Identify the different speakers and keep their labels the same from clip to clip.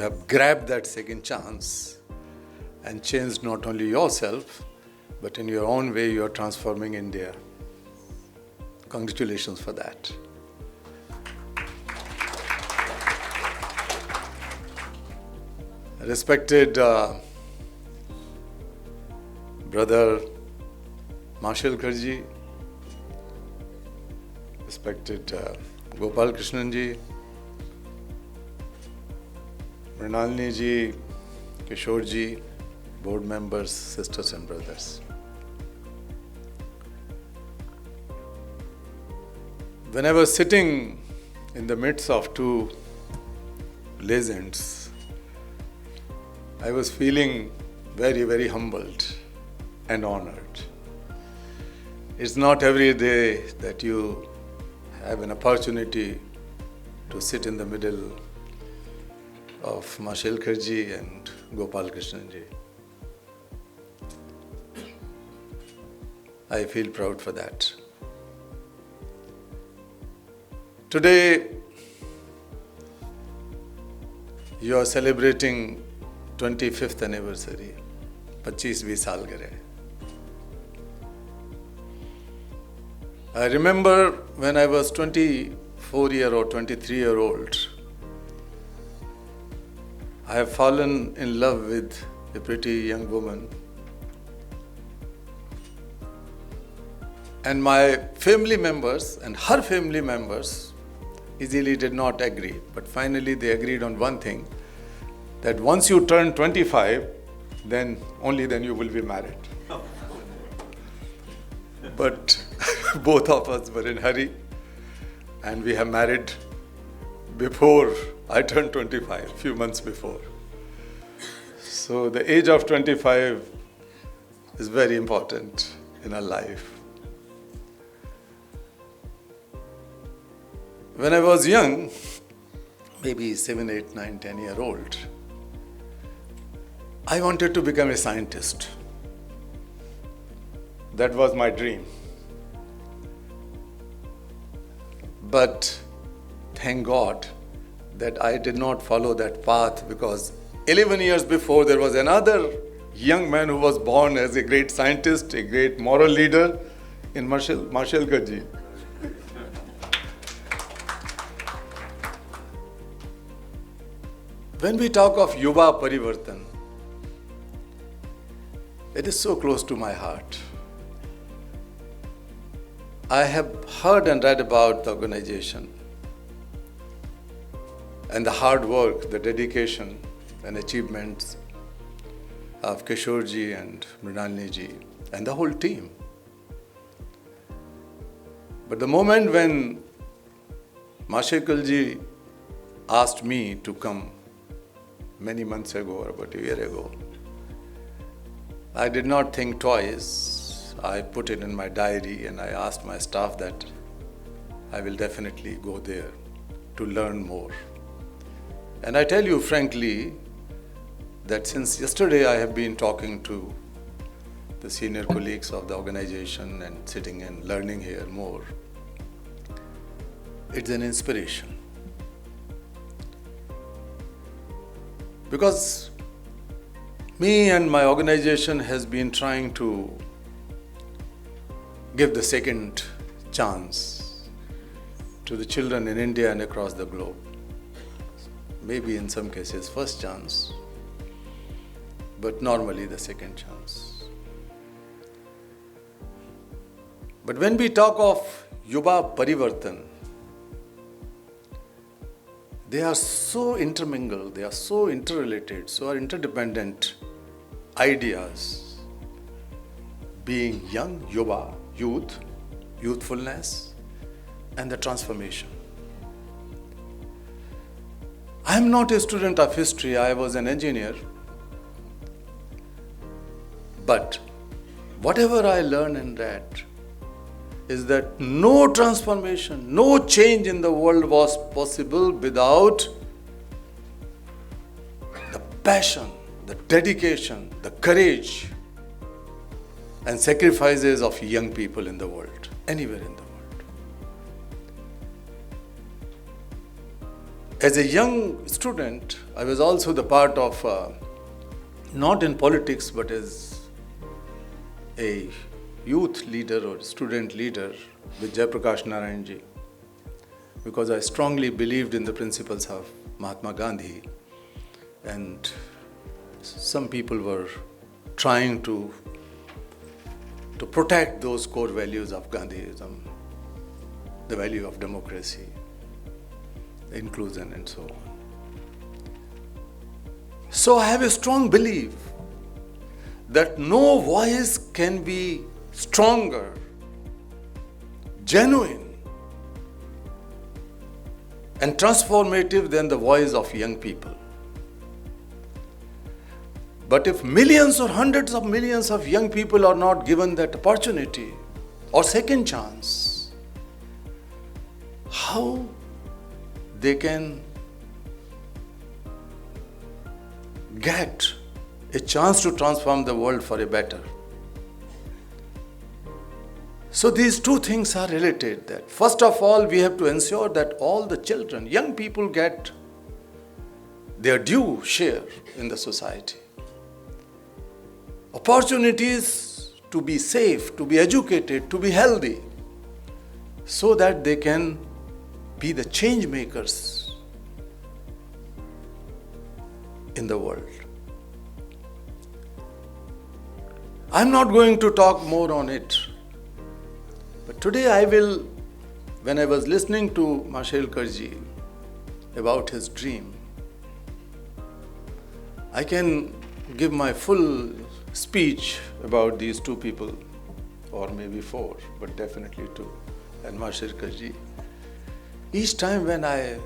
Speaker 1: have grabbed that second chance and changed not only yourself, but in your own way you are transforming India. Congratulations for that. Respected brother Marshal Karji, respected Gopal Krishnan ji, Mrinalini ji, Kishore ji, board members, sisters and brothers. When I was sitting in the midst of two legends, I was feeling very, very humbled and honored. It's not every day that you have an opportunity to sit in the middle of Marshal Karji and Gopal Krishnan ji. I feel proud for that. Today, you are celebrating 25th anniversary, 25वीं सालगिरह. I remember when I was 24-year or 23-year-old, I have fallen in love with a pretty young woman. And my family members and her family members easily did not agree. But finally they agreed on one thing, that once you turn 25, then only then you will be married. But both of us were in a hurry and we have married before I turned 25, a few months before. So the age of 25 is very important in our life. When I was young, maybe 7, 8, 9, 10-year-old, I wanted to become a scientist. That was my dream. But thank God that I did not follow that path, because 11 years before there was another young man who was born as a great scientist, a great moral leader in Marshal Karji. When we talk of Yuva Parivartan, it is so close to my heart. I have heard and read about the organization and the hard work, the dedication and achievements of Kishore ji and Mrinalini ji and the whole team. But the moment when Marshal ji asked me to come many months ago or about a year ago, I did not think twice. I put it in my diary and I asked my staff that I will definitely go there to learn more. And I tell you frankly that since yesterday I have been talking to the senior colleagues of the organization and sitting and learning here more. It's an inspiration. Because me and my organization has been trying to give the second chance to the children in India and across the globe. Maybe in some cases first chance, but normally the second chance. But when we talk of Yuva Parivartan, they are so intermingled, they are so interrelated, so are interdependent ideas. Being young, yuva, youth, youthfulness, and the transformation. I am not a student of history, I was an engineer. But whatever I learned and read is that no transformation, no change in the world was possible without the passion, the dedication, the courage and sacrifices of young people in the world, anywhere in the world. As a young student, I was also the part of, not in politics, but as a youth leader or student leader with Jayaprakash Narayanji, because I strongly believed in the principles of Mahatma Gandhi, and some people were trying to protect those core values of Gandhism, the value of democracy, inclusion, and so on. So I have a strong belief that no voice can be stronger, genuine, and transformative than the voice of young people. But if millions or hundreds of millions of young people are not given that opportunity or second chance, how they can get a chance to transform the world for a better? So these two things are related. That first of all, we have to ensure that all the children, young people, get their due share in the society. Opportunities to be safe, to be educated, to be healthy, so that they can be the change makers in the world. I'm not going to talk more on it, but today I will, when I was listening to Mashelkarji about his dream, I can give my full speech about these two people, or maybe four, but definitely two, and Mashelkarji. Each time when I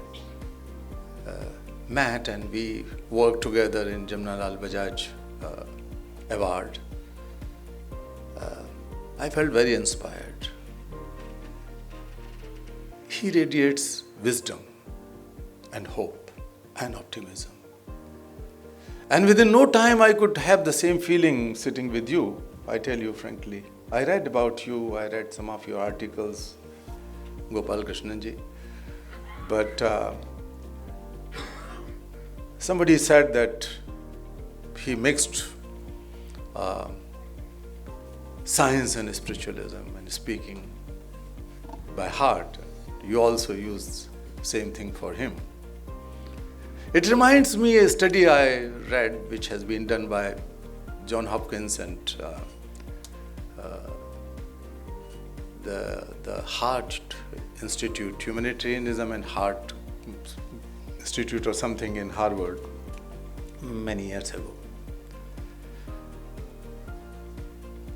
Speaker 1: met and we worked together in Jamnalal Bajaj Award, I felt very inspired. He radiates wisdom and hope and optimism. And within no time I could have the same feeling sitting with you, I tell you frankly. I read about you, I read some of your articles, Gopal Krishnanji. But somebody said that he mixed science and spiritualism and speaking by heart. You also used the same thing for him. It reminds me a study I read which has been done by John Hopkins and the Heart Institute, Humanitarianism and Heart Institute or something in Harvard many years ago.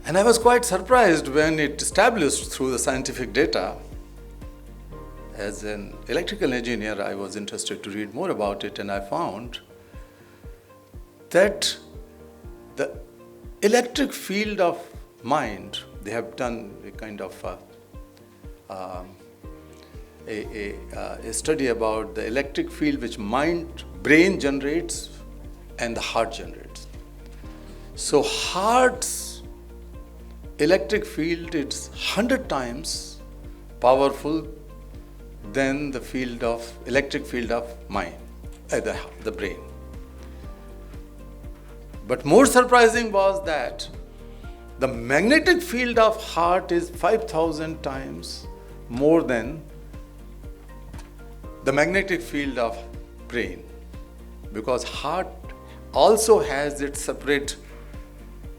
Speaker 1: And I was quite surprised when it established through the scientific data. As an electrical engineer, I was interested to read more about it, and I found that the electric field of mind, they have done a kind of a study about the electric field which brain generates and the heart generates. So heart's electric field is 100 times powerful than the electric field of mind, the brain. But more surprising was that the magnetic field of heart is 5,000 times more than the magnetic field of brain, because heart also has its separate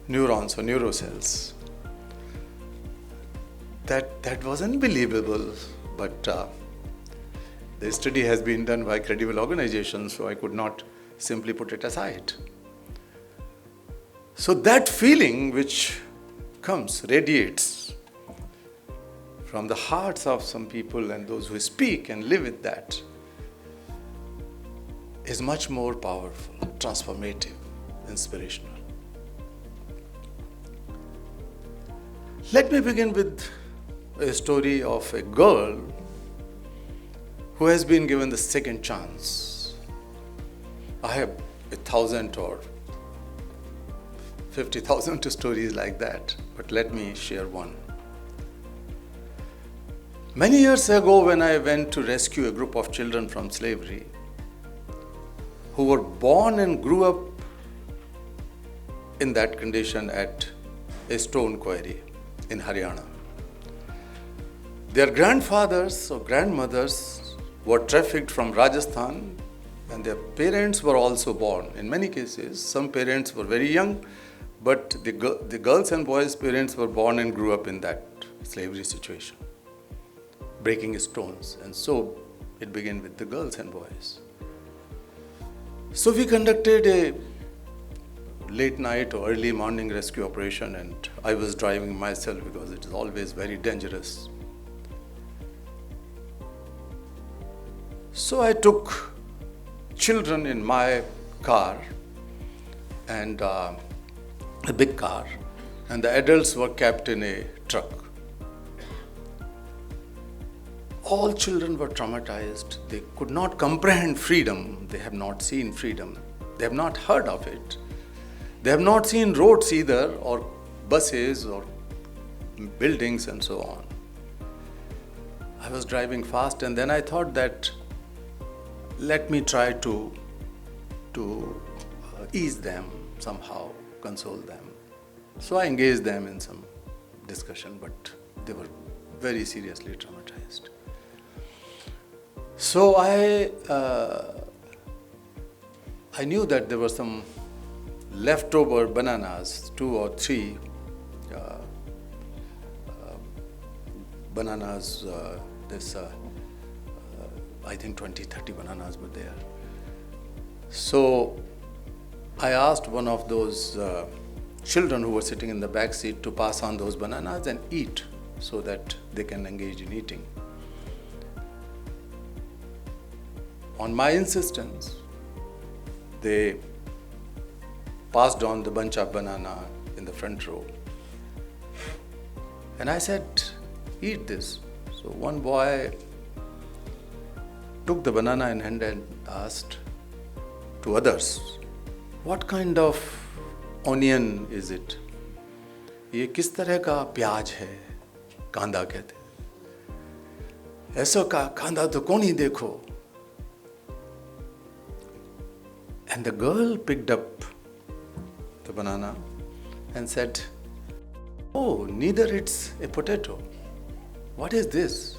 Speaker 1: neurons or neurocells. That was unbelievable, but the study has been done by credible organizations, so I could not simply put it aside. So that feeling which radiates from the hearts of some people and those who speak and live with that is much more powerful, transformative, inspirational. Let me begin with a story of a girl who has been given the second chance. I have 1,000 or 50,000 stories like that, but let me share one. Many years ago, when I went to rescue a group of children from slavery, who were born and grew up in that condition at a stone quarry in Haryana. Their grandfathers or grandmothers were trafficked from Rajasthan, and their parents were also born. In many cases, some parents were very young, but the girls and boys' parents were born and grew up in that slavery situation, breaking stones. And so it began with the girls and boys. So we conducted a late night or early morning rescue operation, and I was driving myself because it is always very dangerous. So I took children in my car, and a big car, and the adults were kept in a truck. All children were traumatized. They could not comprehend freedom. They have not seen freedom. They have not heard of it. They have not seen roads either, or buses, or buildings, and so on. I was driving fast, and then I thought that let me try to ease them somehow, console them. So I engaged them in some discussion, but they were very seriously traumatized. So I knew that there were some leftover bananas, 2 or 3 bananas, I think 20, 30 bananas were there. So I asked one of those children who were sitting in the back seat to pass on those bananas and eat so that they can engage in eating. On my insistence, they passed on the bunch of banana in the front row. And I said, eat this. So one boy took the banana in hand and asked to others, what kind of onion is it? ये किस तरह का प्याज है? कांदा कहते हैं. ऐसा का कांदा तो कौन ही देखो. And the girl picked up the banana and said, oh, neither it's a potato. What is this?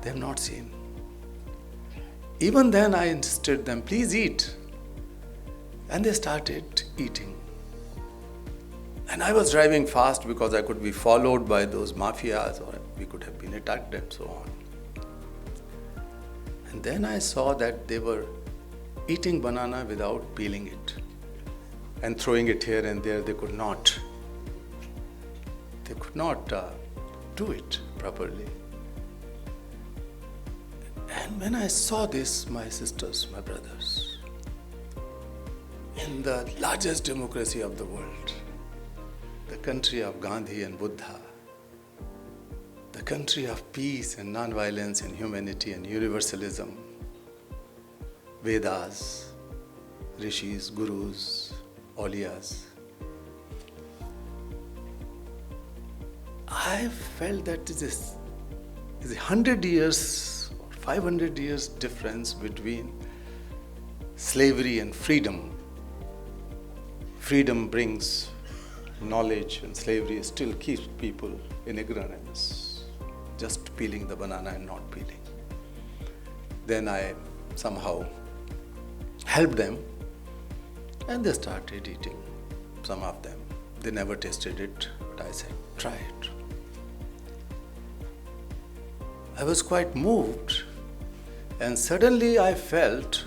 Speaker 1: They have not seen. Even then I insisted them, please eat. And they started eating. And I was driving fast because I could be followed by those mafias, or we could have been attacked and so on. And then I saw that they were eating banana without peeling it and throwing it here and there. They could not do it properly. And when I saw this, my sisters, my brothers, in the largest democracy of the world, the country of Gandhi and Buddha, the country of peace and non-violence and humanity and universalism, Vedas, Rishis, Gurus, Auliyas, I felt that it is 100 years or 500 years difference between slavery and freedom. Freedom brings knowledge, and slavery still keeps people in ignorance, just peeling the banana and not peeling. Then I somehow helped them, and they started eating, some of them. They never tasted it, but I said, try it. I was quite moved, and suddenly I felt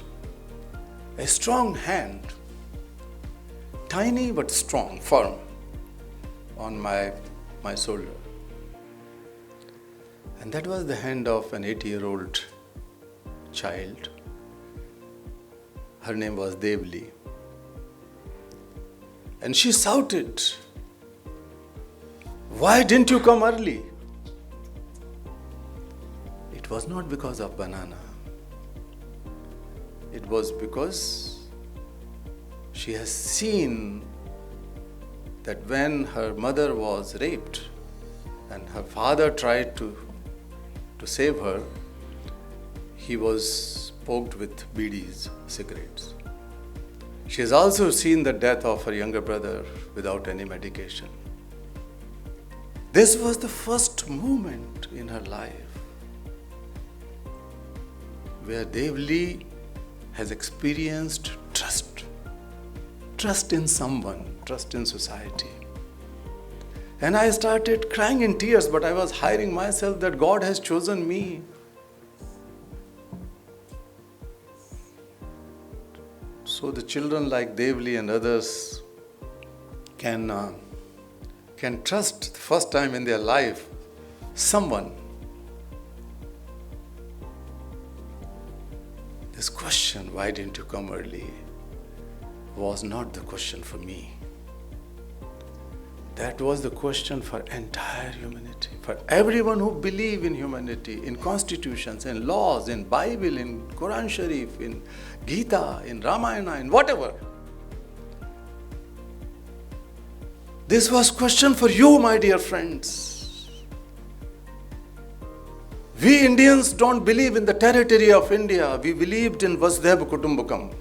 Speaker 1: a strong hand, tiny but strong, firm, on my shoulder. And that was the hand of an 8-year-old child. Her name was Jubilee. And she shouted, why didn't you come early? It was not because of banana. It was because she has seen that when her mother was raped and her father tried to save her, he was poked with bidis, cigarettes. She has also seen the death of her younger brother without any medication. This was the first moment in her life where Devli has experienced trust. Trust in someone, trust in society. And I started crying in tears, but I was hiding myself that God has chosen me. So the children like Devli and others can trust the first time in their life someone. This question, why didn't you come early, was not the question for me. That was the question for entire humanity, for everyone who believe in humanity, in constitutions, in laws, in Bible, in Quran Sharif, in Gita, in Ramayana, in whatever. This was question for you, my dear friends. We Indians don't believe in the territory of India. We believed in Vasudhaiva Kutumbakam.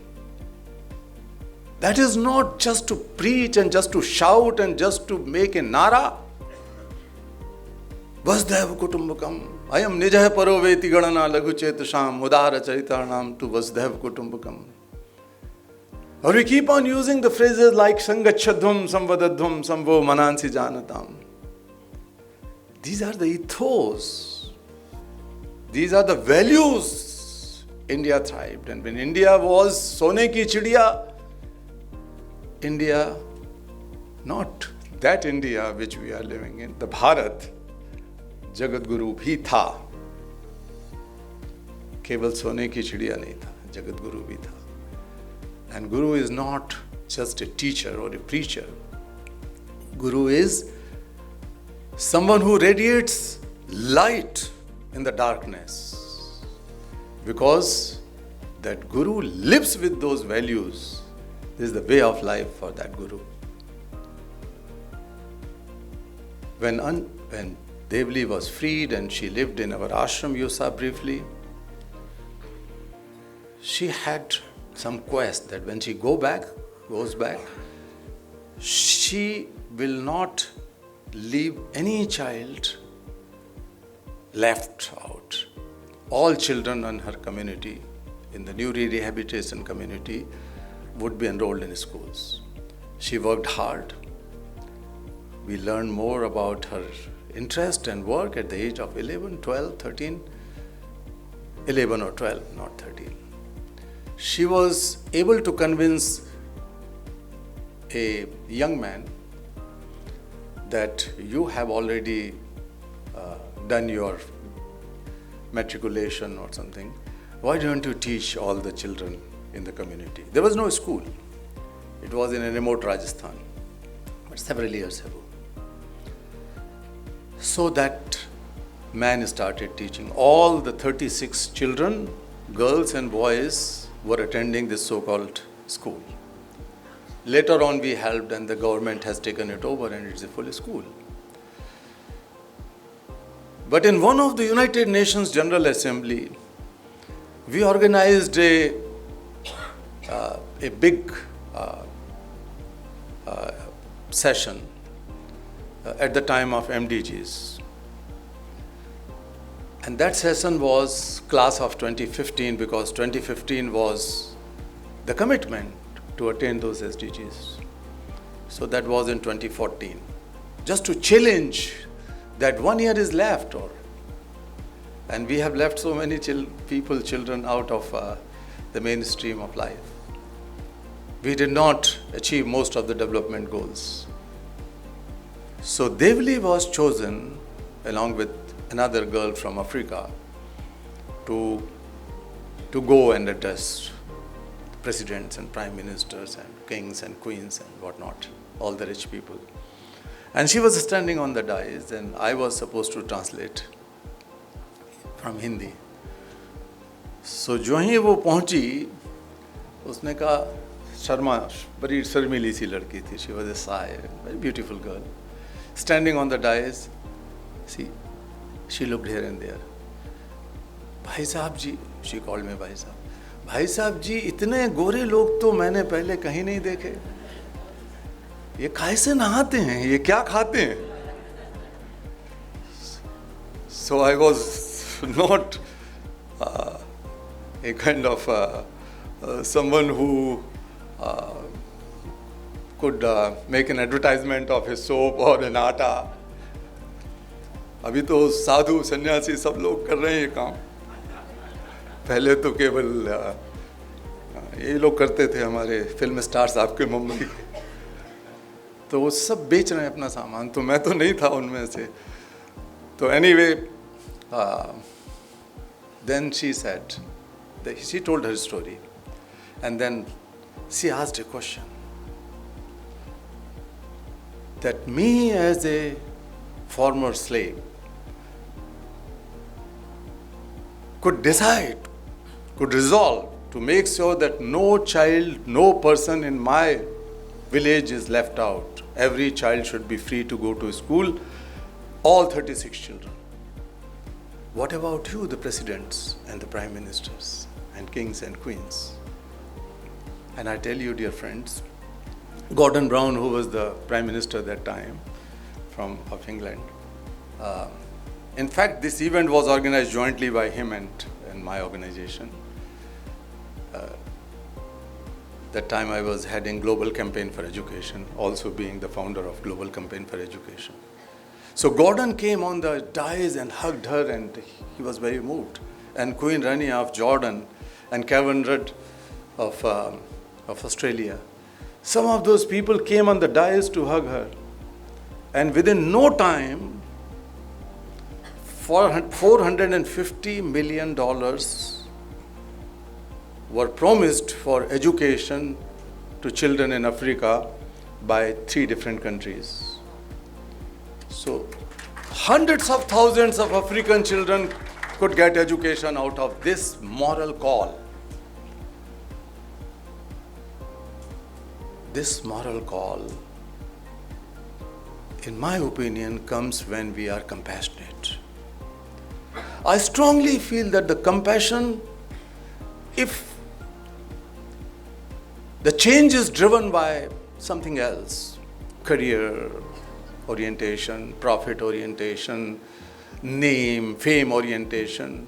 Speaker 1: That is not just to preach and just to shout and just to make a nara. Vasudhaiva Kutumbakam. Ayam nijah paro veti ganana laghu chetasham udara charitanam to Vasudhaiva Kutumbakam. Or we keep on using the phrases like Sangachadhum, Samvadadhum, Samvo Manansi Janatam. These are the ethos. These are the values India thrived. And when India was Sone ki chidiya, India, not that India which we are living in, the Bharat, Jagat Guru bhi tha. Keval Sone ki chidiya nahi tha, Jagat Guru bhi tha. And Guru is not just a teacher or a preacher. Guru is someone who radiates light in the darkness. Because that Guru lives with those values. This is the way of life for that Guru. When Devli was freed and she lived in our ashram, you saw briefly, she had some quest that when she goes back, she will not leave any child left out. All children in her community, in the new rehabilitation community, would be enrolled in schools. She worked hard. We learned more about her interest and work at the age of 11, 12, 13. 11 or 12, not 13. She was able to convince a young man that you have already done your matriculation or something. Why don't you teach all the children in the community? There was no school. It was in a remote Rajasthan, but several years ago. So that man started teaching. All the 36 children, girls and boys, were attending this so-called school. Later on we helped and the government has taken it over and it's a full school. But in one of the United Nations General Assembly, we organized a big session at the time of MDGs. And that session was class of 2015 because 2015 was the commitment to attain those SDGs. So that was in 2014. Just to challenge that 1 year is left, and we have left so many children out of the mainstream of life. We did not achieve most of the development goals. So Devli was chosen along with another girl from Africa to go and address presidents and prime ministers and kings and queens and whatnot, all the rich people. And she was standing on the dais and I was supposed to translate from Hindi. So जो ही वो पहुंची, उसने कहा शर्मा, बड़ी शर्मीली सी लड़की थी. She was a shy, very beautiful girl. Standing on the dais, see, she looked here and there. भाई साहब जी, she called me भाई साहब. भाई साहब जी, इतने गोरे लोग तो मैंने पहले कहीं नहीं देखे। ये कैसे नहाते हैं, ये क्या खाते हैं? So I was not a kind of someone who could make an advertisement of his soap or an atta. अभी तो साधु सन्यासी सब लोग कर रहे हैं ये काम। पहले तो केवल ये लोग करते थे, हमारे फिल्म स्टार्स आपके मुंबई के, तो वो सब बेच रहे हैं अपना सामान, तो मैं तो नहीं था उनमें से। तो anyway, then she said, she told her story, and then she asked a question, that me as a former slave could decide, could resolve to make sure that no child, no person in my village is left out. Every child should be free to go to school, all 36 children. What about you, the presidents and the prime ministers and kings and queens? And I tell you, dear friends, Gordon Brown, who was the prime minister at that time of England, in fact, this event was organized jointly by him and my organization. That time I was heading Global Campaign for Education, also being the founder of Global Campaign for Education. So Gordon came on the dais and hugged her, and he was very moved. And Queen Rania of Jordan and Kevin Rudd of Australia, some of those people came on the dais to hug her. And within no time, $450 million were promised for education to children in Africa by 3 different countries. So hundreds of thousands of African children could get education out of this moral call. This moral call, in my opinion, comes when we are compassionate. I strongly feel that the compassion, if the change is driven by something else, career orientation, profit orientation, name, fame orientation,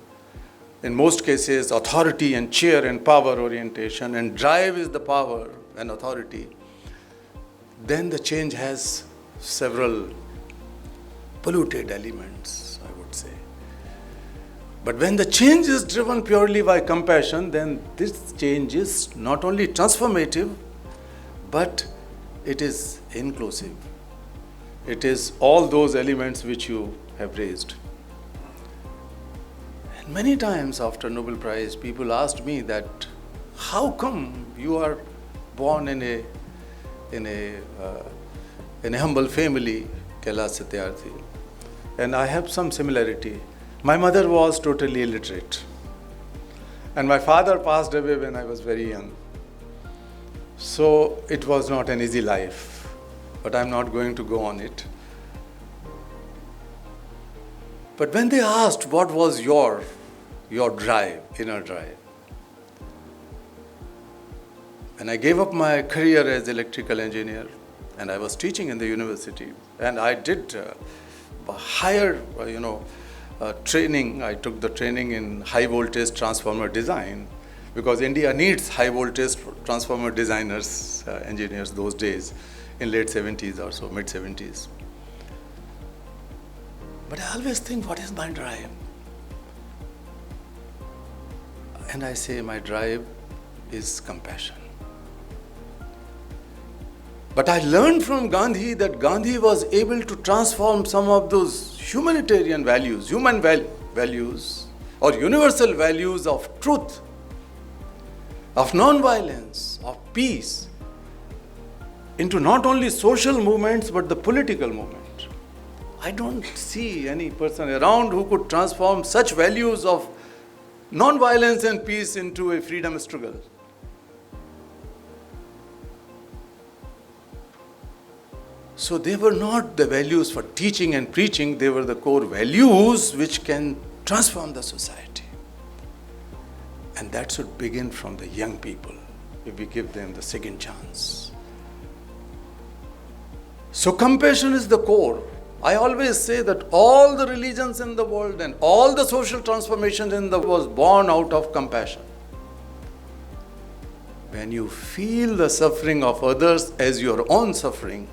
Speaker 1: in most cases authority and chair and power orientation, and drive is the power and authority, then the change has several polluted elements, I would say. But when the change is driven purely by compassion, then this change is not only transformative, but it is inclusive. It is all those elements which you have raised. And many times after Nobel Prize, people asked me that, how come you are born in a humble family, Kailash Satyarthi? And I have some similarity. My mother was totally illiterate, and my father passed away when I was very young. So it was not an easy life, but I'm not going to go on it. But when they asked what was your drive, inner drive, and I gave up my career as electrical engineer, and I was teaching in the university, and I did higher, training. I took the training in high voltage transformer design, because India needs high voltage transformer designers, engineers those days, in late 70s or so, mid 70s. But I always think, what is my drive? And I say my drive is compassion. But I learned from Gandhi that Gandhi was able to transform some of those humanitarian values, human values, or universal values of truth, of non-violence, of peace, into not only social movements but the political movement. I don't see any person around who could transform such values of non-violence and peace into a freedom struggle. So they were not the values for teaching and preaching, they were the core values which can transform the society. And that should begin from the young people, if we give them the second chance. So compassion is the core. I always say that all the religions in the world and all the social transformations in the world was born out of compassion. When you feel the suffering of others as your own suffering,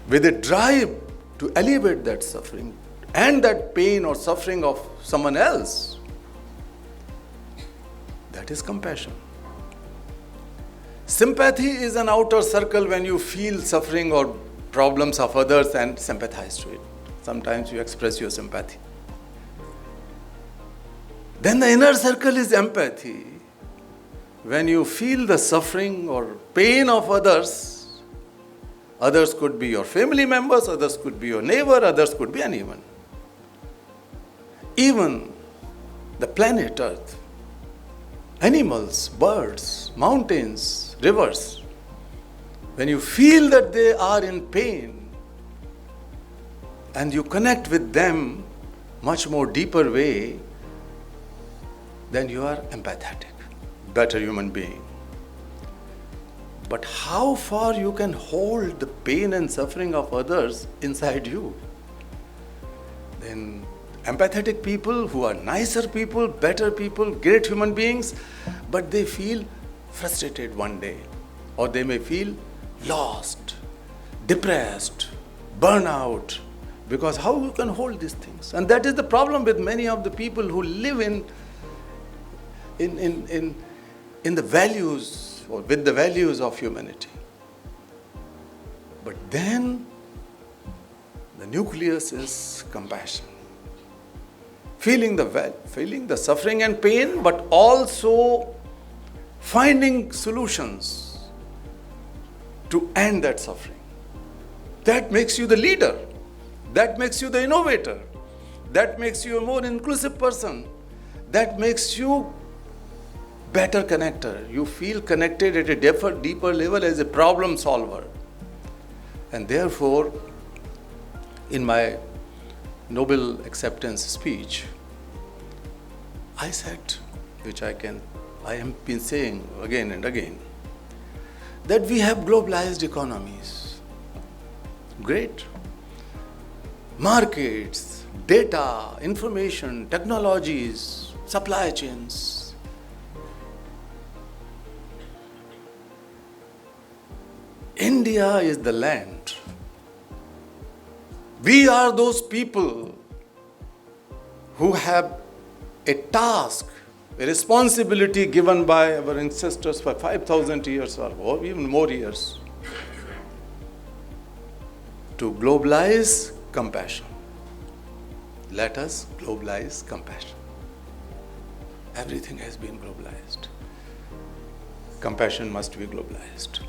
Speaker 1: with a drive to alleviate that suffering and that pain or suffering of someone else, that is compassion. Sympathy is an outer circle when you feel suffering or problems of others and sympathize to it. Sometimes you express your sympathy. Then the inner circle is empathy. When you feel the suffering or pain of others, others could be your family members, others could be your neighbor, others could be anyone. Even the planet Earth, animals, birds, mountains, rivers, when you feel that they are in pain and you connect with them much more deeper way, then you are empathetic, better human being. But how far you can hold the pain and suffering of others inside you? Then empathetic people who are nicer people, better people, great human beings, but they feel frustrated one day, or they may feel lost, depressed, burnout, because how you can hold these things? And that is the problem with many of the people who live in the values or with the values of humanity. But then the nucleus is compassion. Feeling the suffering and pain, but also finding solutions to end that suffering. That makes you the leader. That makes you the innovator. That makes you a more inclusive person. That makes you better connector. You feel connected at a deeper level as a problem solver. And therefore, in my Nobel acceptance speech, I said, which I have been saying again and again, that we have globalized economies. Great. Markets, data, information, technologies, supply chains. India is the land. We are those people who have a task, a responsibility given by our ancestors for 5,000 years or even more years, to globalize compassion. Let us globalize compassion. Everything has been globalized. Compassion must be globalized.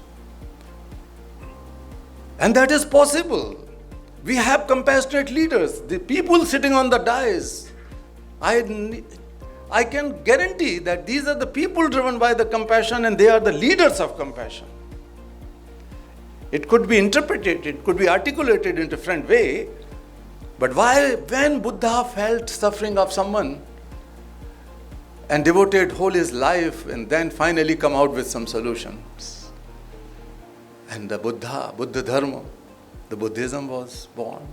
Speaker 1: And that is possible. We have compassionate leaders. The people sitting on the dais, I can guarantee that these are the people driven by the compassion, and they are the leaders of compassion. It could be interpreted, it could be articulated in a different way, but when Buddha felt suffering of someone and devoted whole his life and then finally come out with some solutions, and the Buddha Dharma, the Buddhism was born.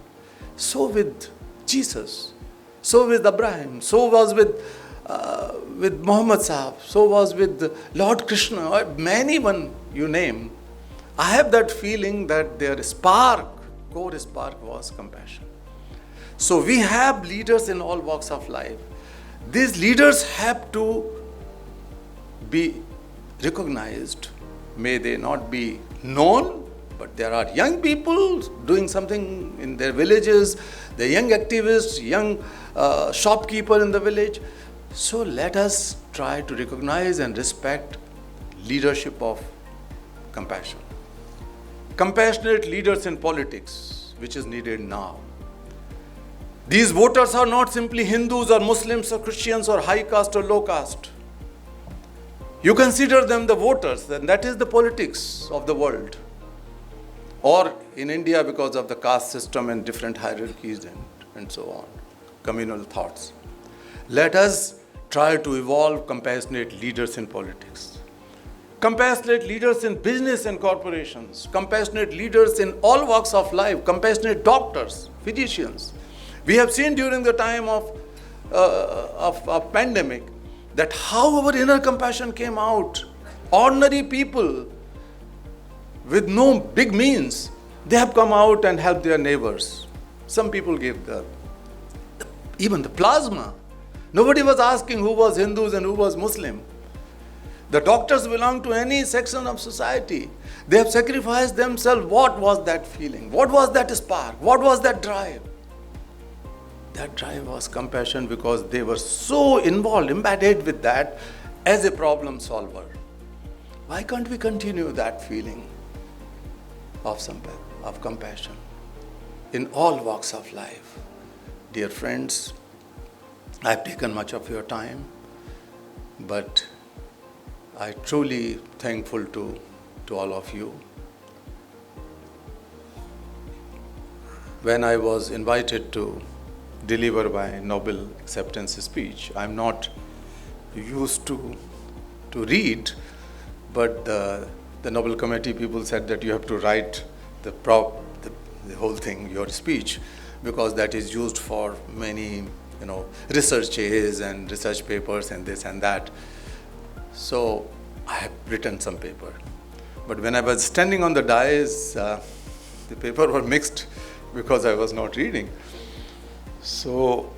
Speaker 1: So with Jesus, so with Abraham, so was with Muhammad Sahib, so was with Lord Krishna, or anyone you name. I have that feeling that their core spark was compassion. So we have leaders in all walks of life. These leaders have to be recognized. May they not be known, but there are young people doing something in their villages, the young activists, young shopkeeper in the village. So let us try to recognize and respect leadership of compassion. Compassionate leaders in politics, which is needed now. These voters are not simply Hindus or Muslims or Christians or high caste or low caste. You consider them the voters, and that is the politics of the world. Or in India, because of the caste system and different hierarchies and so on, communal thoughts. Let us try to evolve compassionate leaders in politics, compassionate leaders in business and corporations, compassionate leaders in all walks of life, compassionate doctors, physicians. We have seen during the time of pandemic that how our inner compassion came out. Ordinary people with no big means, they have come out and helped their neighbors. Some people gave even the plasma. Nobody was asking who was Hindus and who was Muslim. The doctors belong to any section of society. They have sacrificed themselves. What was that feeling? What was that spark? What was that drive? That drive was compassion because they were so involved, embedded with that as a problem solver. Why can't we continue that feeling of compassion in all walks of life? Dear friends, I've taken much of your time, but I'm truly thankful to all of you. When I was invited to deliver my Nobel acceptance speech, I'm not used to read, but the Nobel Committee people said that you have to write the whole thing, your speech, because that is used for many, researches and research papers and this and that. So I have written some paper. But when I was standing on the dais, the paper were mixed because I was not reading. So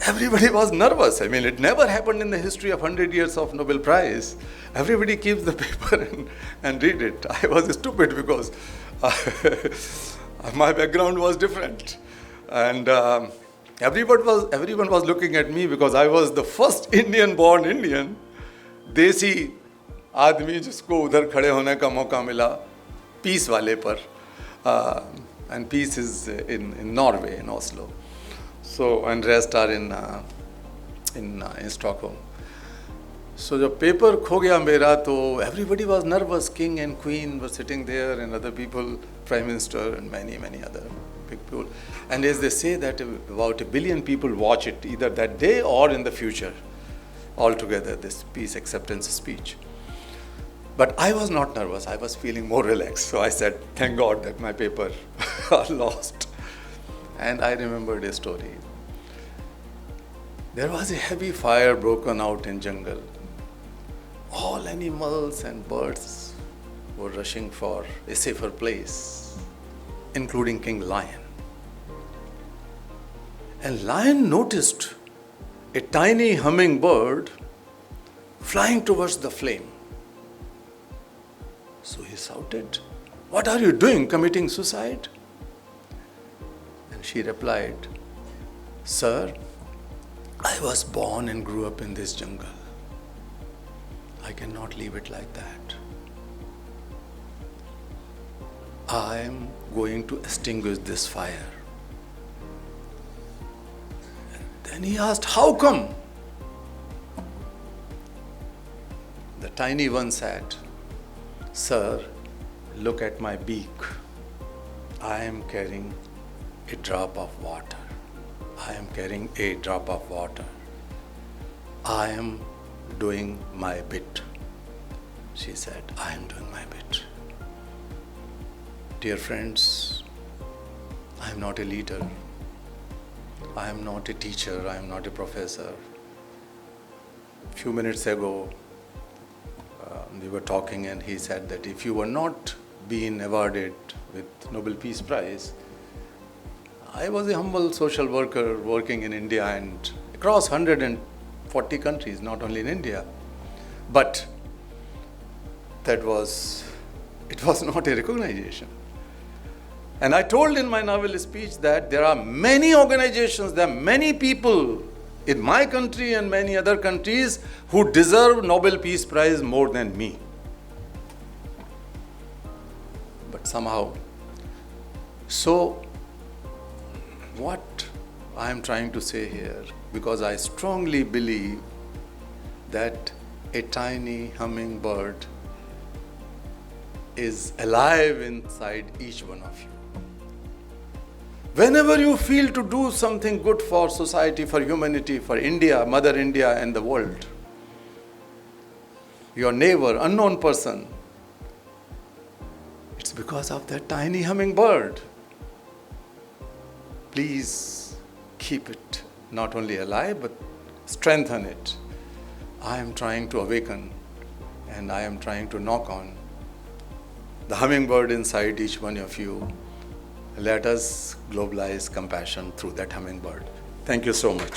Speaker 1: everybody was nervous. I mean, it never happened in the history of 100 years of Nobel Prize. Everybody keeps the paper and read it. I was stupid because my background was different. And everyone was looking at me because I was the first Indian-born Indian, देसी आदमी जिसको उधर खड़े होने का मौका मिला, peace वाले पर. And peace is in Norway, in Oslo. So, and rest are in Stockholm. So, जब पेपर खो गया मेरा, तो everybody was nervous. King and Queen were sitting there, and other people, Prime Minister, and many other big people. And as they say that about 1 billion people watch it either that day or in the future, altogether, this peace acceptance speech. But I was not nervous. I was feeling more relaxed. So I said, thank God that my paper are lost. And I remembered a story. There was a heavy fire broken out in jungle. All animals and birds were rushing for a safer place, including King Lion. And Lion noticed a tiny hummingbird flying towards the flame. So he shouted, "What are you doing, committing suicide?" And she replied, "Sir, I was born and grew up in this jungle. I cannot leave it like that. I am going to extinguish this fire." And then he asked, "How come?" The tiny one said, "Sir, look at my beak. I am carrying a drop of water. I am carrying a drop of water. I am doing my bit." She said, "I am doing my bit." Dear friends, I am not a leader. I am not a teacher. I am not a professor. A few minutes ago, we were talking and he said that if you were not being awarded with Nobel Peace Prize, I was a humble social worker working in India and across 140 countries, not only in India. But it was not a recognition. And I told in my Nobel speech that there are many organizations, there are many people in my country and many other countries who deserve Nobel Peace Prize more than me. But somehow, so what I am trying to say here, because I strongly believe that a tiny hummingbird is alive inside each one of you. Whenever you feel to do something good for society, for humanity, for India, Mother India and the world, your neighbor, unknown person, it's because of that tiny hummingbird. Please keep it not only alive, but strengthen it. I am trying to awaken, and I am trying to knock on the hummingbird inside each one of you. Let us globalize compassion through that hummingbird. Thank you so much.